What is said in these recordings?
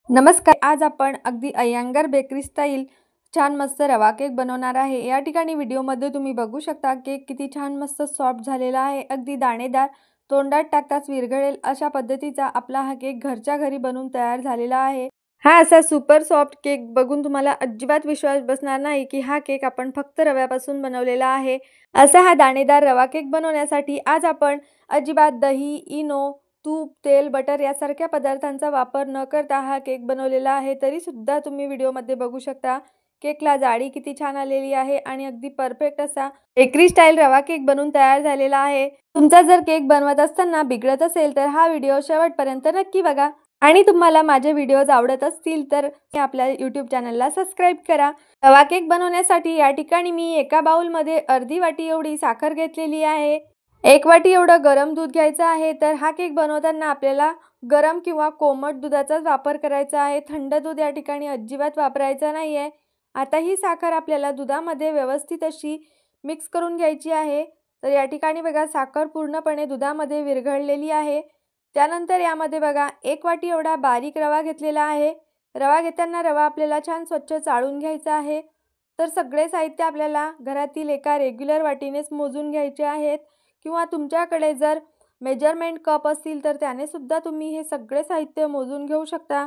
नमस्कार. आज आपण अगदी अय्यंगार बेकरी स्टाईल छान मस्त रवा केक बनवणार आहे। या ठिकाणी व्हिडिओमध्ये तुम्ही बघू शकता केक किती छान मस्त सॉफ्ट झालेला आहे। अगदी दाणेदार, तोंडात टाकताच विरघळेल अशा पद्धतीचा आपला हा केक घरच्या घरी बनवून तयार झालेला आहे। हा असा सुपर सॉफ्ट केक बघून तुम्हाला अजिबात विश्वास बसणार नाही की हा केक आपण फक्त रव्यापासून बनवलेला आहे। असा हा दाणेदार रवा केक बनवण्यासाठी आज आपण अजिबात दही, इनो, तूप, तेल, बटर यासारख्या पदार्थांचा वापर न करता हा केक बनवलेला आहे। तरी सुद्धा तुम्ही व्हिडिओमध्ये बघू शकता केकला जाडी किती छान आलेली आहे आणि अगदी परफेक्ट असा बेकरी स्टाईल रवा केक बनून तयार झालेला आहे। तुमचा जर केक बनवत असताना बिघडत असेल तर हा व्हिडिओ शेवटपर्यंत नक्की बघा आणि तुम्हाला माझे व्हिडिओज आवडत असतील तर आपल्या YouTube चॅनलला सबस्क्राईब करा। रवा केक बनवण्यासाठी या ठिकाणी मी एका बाउलमध्ये अर्धी वाटी एवढी साखर घेतलेली आहे। 1 वाटी एवढं गरम दूध घ्यायचं आहे। तर हा केक बनवताना आपल्याला गरम किंवा कोमट दुधाचाच वापर करायचा आहे। थंड दूध या ठिकाणी अजिबात वापरायचं नाही आहे। आता ही साखर आपल्याला दुधामध्ये व्यवस्थित अशी मिक्स करून घ्यायची आहे। तर या ठिकाणी बघा साखर पूर्णपणे दुधामध्ये विरघळलेली आहे। त्यानंतर यामध्ये बघा 1 वाटी एवढा बारीक रवा घेतलेला आहे। रवा घेताना रवा आपल्याला छान स्वच्छ चाळून घ्यायचा आहे। तर सगळे साहित्य आपल्याला घरातील एका रेग्युलर वाटीनेच मोजून घ्यायचे आहेत किंवा तुमच्याकडे जर मेजरमेंट कप असतील तर त्याने सुद्धा तुम्ही हे सगळे साहित्य मोजून घेऊ शकता।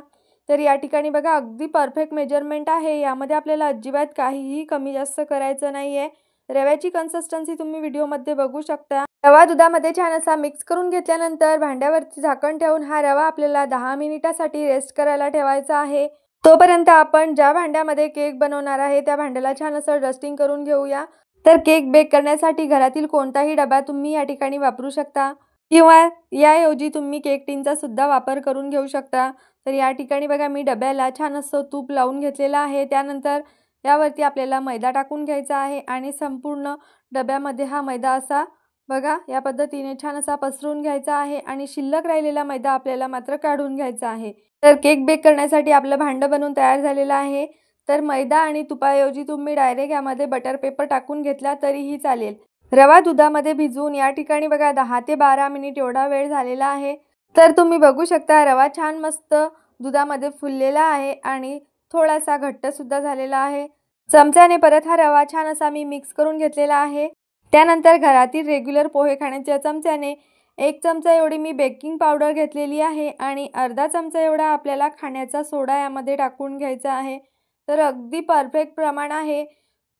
तर या ठिकाणी बघा अगदी परफेक्ट मेजरमेंट आहे। यामध्ये आपल्याला अजिबात काहीही कमी जास्त करायचं नाहीये। रव्याची कन्सिस्टन्सी तुम्ही व्हिडिओमध्ये बघू शकता। रवा दुधामध्ये छान असा मिक्स करून घेतल्यानंतर भांड्यावरती झाकण ठेवून हा रवा आपल्याला 10 मिनिटासाठी रेस्ट करायला ठेवायचा आहे। तोपर्यंत आपण ज्या भांड्यामध्ये केक बनवणार आहे त्या भांड्याला छान असं डस्टिंग करून घेऊया। तर केक बेक करण्यासाठी घरातील कोणताही डबा तुम्ही या ठिकाणी वापरू शकता किंवा याऐवजी तुम्ही केक टिनचा सुद्धा वापर करून घेऊ शकता। तर या ठिकाणी बघा मी डब्याला छान असं तूप लावून घेतलेलं आहे। त्यानंतर यावरती आपल्याला मैदा टाकून घ्यायचा आहे आणि संपूर्ण डब्यामध्ये हा मैदा असा बघा या पद्धतीने छान असा पसरवून घ्यायचा आहे आणि शिल्लक राहिलेला मैदा आपल्याला मात्र काढून घ्यायचा आहे। तर केक बेक करण्यासाठी आपलं भांडं बनवून तयार झालेलं आहे। तर मैदा आणि तुपाऐवजी तुम्ही डायरेक्ट यामध्ये बटर पेपर टाकून घेतला तरीही चालेल। रवा दुधामध्ये भिजवून या ठिकाणी बघा 10 ते 12 मिनिट एवढा वेळ झालेला आहे। तर तुम्ही बघू शकता रवा छान मस्त दुधामध्ये फुललेला आहे आणि थोडासा घट्ट सुद्धा झालेला आहे। चमच्याने परत हा रवा छान असा मी मिक्स करून घेतलेला आहे। त्यानंतर घरातील रेग्युलर पोहे खाण्याच्या चमच्याने 1 चमचा एवढी मी बेकिंग पावडर घेतलेली आहे आणि अर्धा चमचा एवढा आपल्याला खाण्याचा सोडा यामध्ये टाकून घ्यायचा आहे। तर अगदी परफेक्ट प्रमाण आहे।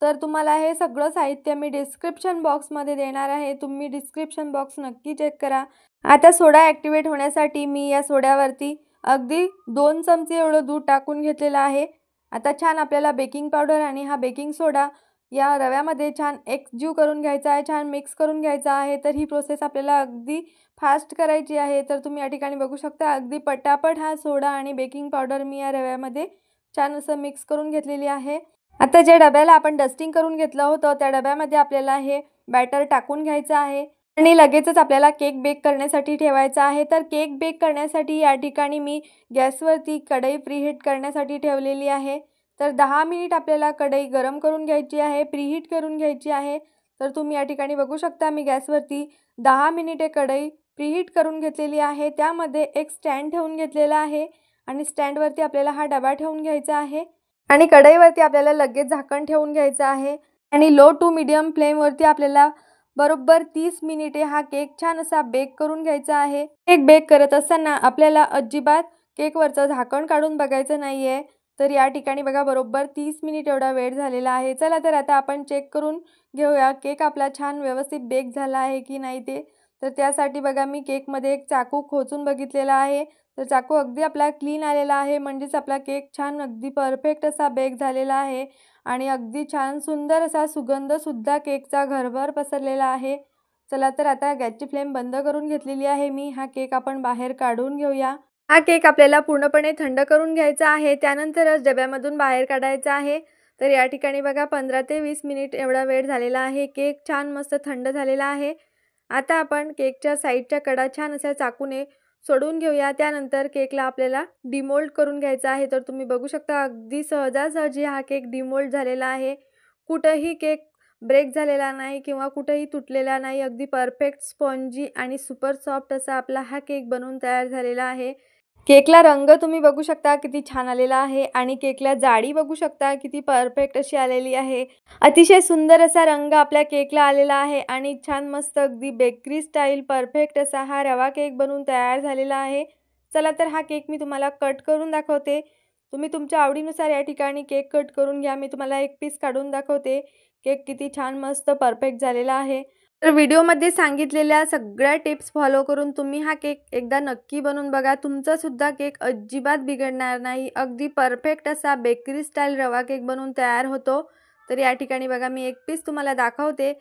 तर तुम्हाला हे सगळं साहित्य मी डिस्क्रिप्शन बॉक्समध्ये देणार आहे। तुम्ही डिस्क्रिप्शन बॉक्स नक्की चेक करा। आता सोडा ॲक्टिवेट होण्यासाठी मी या सोड्यावरती अगदी 2 चमचे एवढं दूध टाकून घेतलेलं आहे। आता छान आपल्याला बेकिंग पावडर आणि हा बेकिंग सोडा या रव्यामध्ये छान एकजीव करून घ्यायचा आहे, छान मिक्स करून घ्यायचा आहे। तर ही प्रोसेस आपल्याला अगदी फास्ट करायची आहे। तर तुम्ही या ठिकाणी बघू शकता अगदी पटापट हा सोडा आणि बेकिंग पावडर मी या रव्यामध्ये छान असं मिक्स करून घेतलेली आहे। आता ज्या डब्याला आपण डस्टिंग करून घेतलं होतं त्या डब्यामध्ये आपल्याला हे बॅटर टाकून घ्यायचं आहे आणि लगेचच आपल्याला केक बेक करण्यासाठी ठेवायचा आहे। तर केक बेक करण्यासाठी या ठिकाणी मी गॅसवरती कढई प्रीहीट करण्यासाठी ठेवलेली आहे। तर 10 मिनिट आपल्याला कढई गरम करून घ्यायची आहे, प्रीहीट करून घ्यायची आहे। तर तुम्ही या ठिकाणी बघू शकता मी गॅसवरती 10 मिनिटे कढई प्रीहीट करून घेतलेली आहे। त्यामध्ये एक स्टँड ठेवून घेतलेला आहे आणि स्टँडवरती आपल्याला हा डबा ठेवून घ्यायचा आहे आणि कढईवरती आपल्याला लगेच झाकण ठेवून घ्यायचं आहे आणि लो टू मीडियम फ्लेमवरती आपल्याला बरोबर 30 मिनिटे हा केक छान असा बेक करून घ्यायचा आहे। केक बेक करत असताना आपल्याला अजिबात केकवरचं झाकण काढून बघायचं नाही आहे। तर या ठिकाणी बघा बरोबर 30 मिनिट एवढा वेळ झालेला आहे। चला तर आता आपण चेक करून घेऊया केक आपला छान व्यवस्थित बेक झाला आहे की नाही ते। तर त्यासाठी बघा मी केकमध्ये एक चाकू खोचून बघितलेला आहे। तर चाकू अगदी आपला क्लीन आलेला आहे म्हणजेच आपला केक छान अगदी परफेक्ट असा बेक झालेला आहे आणि अगदी छान सुंदर असा सुगंध सुद्धा केकचा घरभर पसरलेला आहे। चला तर आता गॅसची फ्लेम बंद करून घेतलेली आहे मी। हा केक आपण बाहेर काढून घेऊया। हा केक आपल्याला पूर्णपणे थंड करून घ्यायचा आहे, त्यानंतरच डब्यामधून बाहेर काढायचा आहे। तर या ठिकाणी बघा 15 ते 20 मिनिट एवढा वेळ झालेला आहे। केक छान मस्त थंड झालेला आहे। आता आपण केकच्या साईडच्या कडा छान अशा चाकूने सोडून घेऊया। त्यानंतर केकला आपल्याला डिमोल्ड करून घ्यायचा आहे। तर तुम्ही बघू शकता अगदी सहजासहजी हा केक डिमोल्ड झालेला आहे। कुठंही केक ब्रेक झालेला नाही किंवा कुठंही तुटलेला नाही। अगदी परफेक्ट स्पॉन्जी आणि सुपर सॉफ्ट असा आपला हा केक बनवून तयार झालेला आहे। केकला रंग तुम्ही बघू शकता किती छान आलेला आहे आणि केकला जाडी बघू शकता किती परफेक्ट अशी आलेली आहे। अतिशय सुंदर असा रंग आपल्या केकला आलेला आहे आणि छान मस्त अगदी बेकरी स्टाईल परफेक्ट असा हा रवा केक बनवून तयार झालेला आहे। चला तर हा केक मी तुम्हाला कट करून दाखवते। तुम्ही तुमच्या आवडीनुसार या ठिकाणी केक कट करून घ्या। मी तुम्हाला एक पीस काढून दाखवते। केक किती छान मस्त परफेक्ट झालेला आहे। तर व्हिडिओमध्ये सांगितलेल्या सगळ्या टिप्स फॉलो करून तुम्ही हा केक एकदा नक्की बनवून बघा। तुमचा सुद्धा केक अजिबात बिघडणार नाही। अगदी परफेक्ट असा बेकरी स्टाईल रवा केक बनवून तयार होतो। तर या ठिकाणी बघा मी एक पीस तुम्हाला दाखवते।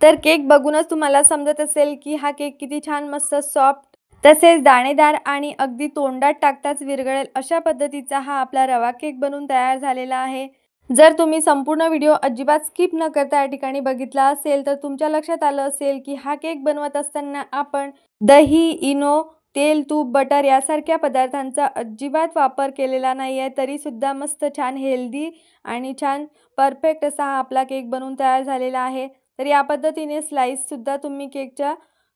तर केक बघूनच तुम्हाला समजत असेल की हा केक किती छान मस्त सॉफ्ट तसेच दाणेदार आणि अगदी तोंडात टाकताच विरघळेल अशा पद्धतीचा हा आपला रवा केक बनवून तयार झालेला आहे। जर तुम्ही संपूर्ण व्हिडिओ अजिबात स्किप न करता या ठिकाणी बघितला असेल तर तुमच्या लक्षात आलं असेल की हा केक बनवत असताना आपण दही, इनो, तेल, तूप, बटर यासारख्या पदार्थांचा अजिबात वापर केलेला नाही आहे। तरीसुद्धा मस्त छान हेल्दी आणि छान परफेक्ट असा हा आपला केक बनवून तयार झालेला आहे। तर या पद्धतीने स्लाइससुद्धा तुम्ही केकच्या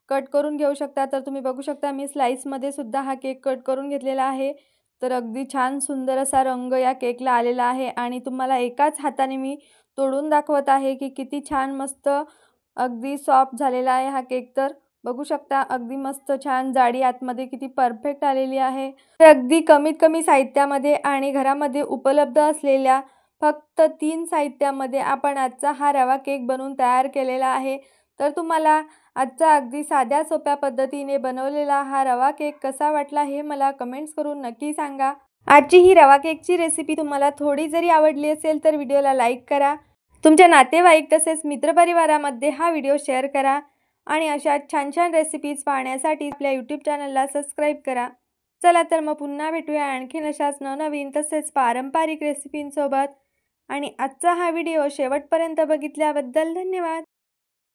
कट करून घेऊ शकता। तर तुम्ही बघू शकता मी स्लाइसमध्ये सुद्धा हा केक कट करून घेतलेला आहे। तर अगदी छान सुंदर असा रंग या केकला आलेला आहे आणि तुम्हाला एकाच हाताने मी तोडून दाखवत आहे की किती छान मस्त अगदी सॉफ्ट झालेला आहे हा केक। तर बघू शकता अगदी मस्त छान जाडी आतमध्ये किती परफेक्ट आलेली आहे। तर अगदी कमीत कमी साहित्यामध्ये आणि घरामध्ये उपलब्ध असलेल्या फक्त 3 साहित्यामध्ये आपण आजचा हा रवा केक बनवून तयार केलेला आहे। तर तुम्हाला आजचा अगदी साध्या सोप्या पद्धतीने बनवलेला हा रवा केक कसा वाटला हे मला कमेंट्स करून नक्की सांगा। आजची ही रवा केकची रेसिपी तुम्हाला थोडी जरी आवडली असेल तर व्हिडिओला लाईक करा। तुमच्या नातेवाईक तसेच मित्रपरिवारामध्ये हा व्हिडिओ शेअर करा आणि अशा छान छान रेसिपीज पाहण्यासाठी आपल्या यूट्यूब चॅनलला सबस्क्राईब करा। चला तर मग पुन्हा भेटूया आणखीन अशाच नवनवीन तसेच पारंपरिक रेसिपींसोबत। आणि आजचा हा व्हिडिओ शेवटपर्यंत बघितल्याबद्दल धन्यवाद।